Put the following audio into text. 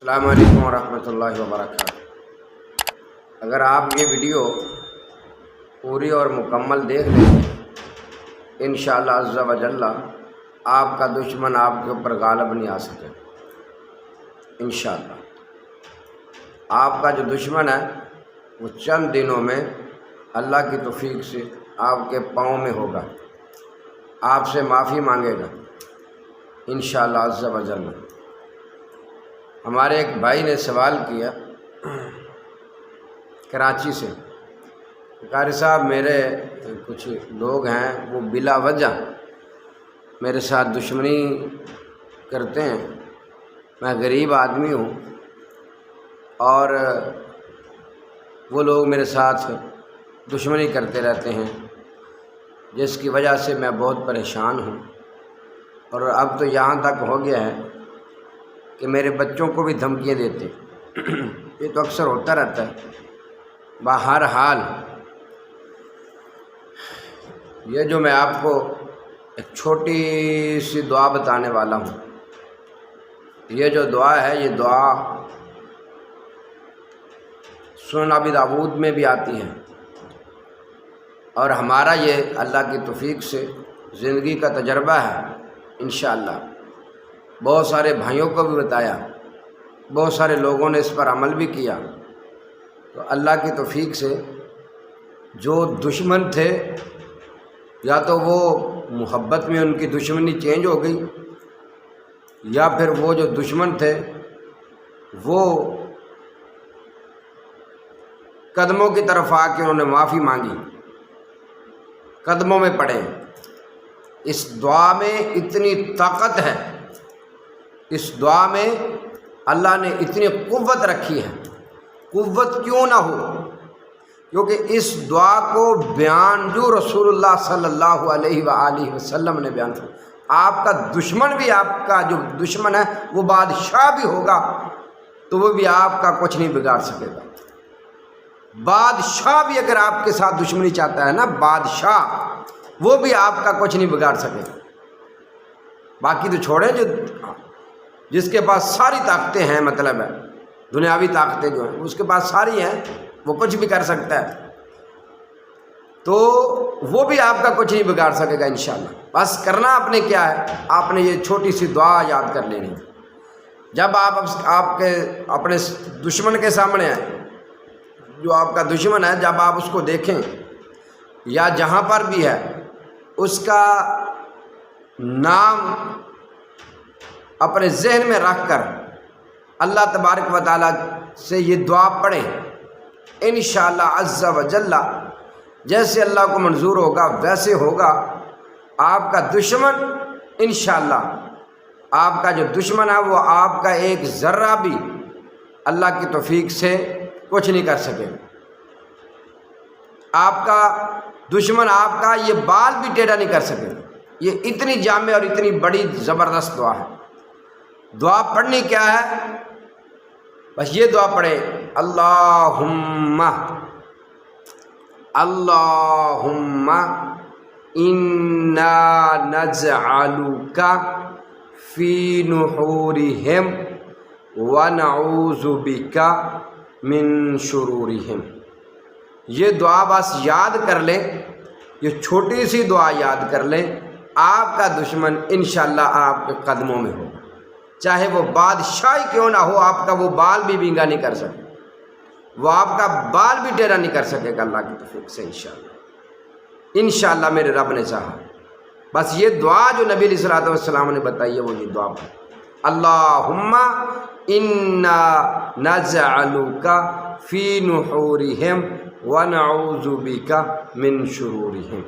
السلام علیکم ورحمۃ اللہ وبرکاتہ۔ اگر آپ یہ ویڈیو پوری اور مکمل دیکھ لیں انشاءاللہ عز و جل آپ کا دشمن آپ کے اوپر غالب نہیں آ سکے۔ انشاءاللہ آپ کا جو دشمن ہے وہ چند دنوں میں اللہ کی توفیق سے آپ کے پاؤں میں ہوگا، آپ سے معافی مانگے گا انشاءاللہ عز و جل۔ ہمارے ایک بھائی نے سوال کیا کراچی سے، قاری صاحب میرے کچھ لوگ ہیں وہ بلا وجہ میرے ساتھ دشمنی کرتے ہیں، میں غریب آدمی ہوں اور وہ لوگ میرے ساتھ دشمنی کرتے رہتے ہیں جس کی وجہ سے میں بہت پریشان ہوں، اور اب تو یہاں تک ہو گیا ہے کہ میرے بچوں کو بھی دھمکیاں دیتے۔ یہ تو اکثر ہوتا رہتا ہے۔ بہر حال یہ جو میں آپ کو ایک چھوٹی سی دعا بتانے والا ہوں، یہ جو دعا ہے یہ دعا سنن ابی داؤد میں بھی آتی ہے، اور ہمارا یہ اللہ کی توفیق سے زندگی کا تجربہ ہے۔ انشاءاللہ بہت سارے بھائیوں کو بھی بتایا، بہت سارے لوگوں نے اس پر عمل بھی کیا، تو اللہ کی توفیق سے جو دشمن تھے یا تو وہ محبت میں ان کی دشمنی چینج ہو گئی، یا پھر وہ جو دشمن تھے وہ قدموں کی طرف آ کے انہوں نے معافی مانگی، قدموں میں پڑے۔ اس دعا میں اتنی طاقت ہے، اس دعا میں اللہ نے اتنی قوت رکھی ہے۔ قوت کیوں نہ ہو، کیونکہ اس دعا کو بیان جو رسول اللہ صلی اللہ علیہ وآلہ وسلم نے بیان کیا۔ آپ کا دشمن بھی، آپ کا جو دشمن ہے وہ بادشاہ بھی ہوگا تو وہ بھی آپ کا کچھ نہیں بگاڑ سکے گا۔ بادشاہ بھی اگر آپ کے ساتھ دشمنی چاہتا ہے نا، بادشاہ، وہ بھی آپ کا کچھ نہیں بگاڑ سکے گا۔ باقی تو چھوڑیں، جو جس کے پاس ساری طاقتیں ہیں، مطلب ہے دنیاوی طاقتیں جو ہیں اس کے پاس ساری ہیں، وہ کچھ بھی کر سکتا ہے، تو وہ بھی آپ کا کچھ نہیں بگاڑ سکے گا انشاءاللہ۔ بس کرنا آپ نے کیا ہے، آپ نے یہ چھوٹی سی دعا یاد کر لینی ہے۔ جب آپ کے اپنے دشمن کے سامنے آئیں، جو آپ کا دشمن ہے، جب آپ اس کو دیکھیں یا جہاں پر بھی ہے اس کا نام اپنے ذہن میں رکھ کر اللہ تبارک و تعالیٰ سے یہ دعا پڑھیں، انشاءاللہ عز و جل جیسے اللہ کو منظور ہوگا ویسے ہوگا۔ آپ کا دشمن انشاءاللہ، آپ کا جو دشمن ہے وہ آپ کا ایک ذرہ بھی اللہ کی توفیق سے کچھ نہیں کر سکے۔ آپ کا دشمن آپ کا یہ بال بھی ٹیڑھا نہیں کر سکے۔ یہ اتنی جامع اور اتنی بڑی زبردست دعا ہے۔ دعا پڑھنی کیا ہے، بس یہ دعا پڑھے، اللہم اللہم انا نجعلک فی نحورہم ونعوذ بک من شرورہم۔ یہ دعا بس یاد کر لیں، یہ چھوٹی سی دعا یاد کر لیں، آپ کا دشمن انشاءاللہ آپ کے قدموں میں ہوگا، چاہے وہ بادشاہی کیوں نہ ہو۔ آپ کا وہ بال بھی بینگا نہیں کر سکے، وہ آپ کا بال بھی ٹیڑھا نہیں کر سکے گا اللہ کی توفیق سے انشاءاللہ۔ انشاءاللہ میرے رب نے چاہا۔ بس یہ دعا جو نبی علیہ الصلوۃ والسلام نے بتائی ہے وہ یہ دعا ہے، اللہم انا نجعلک فی نحورہم ونعوذ بک من شرورہم۔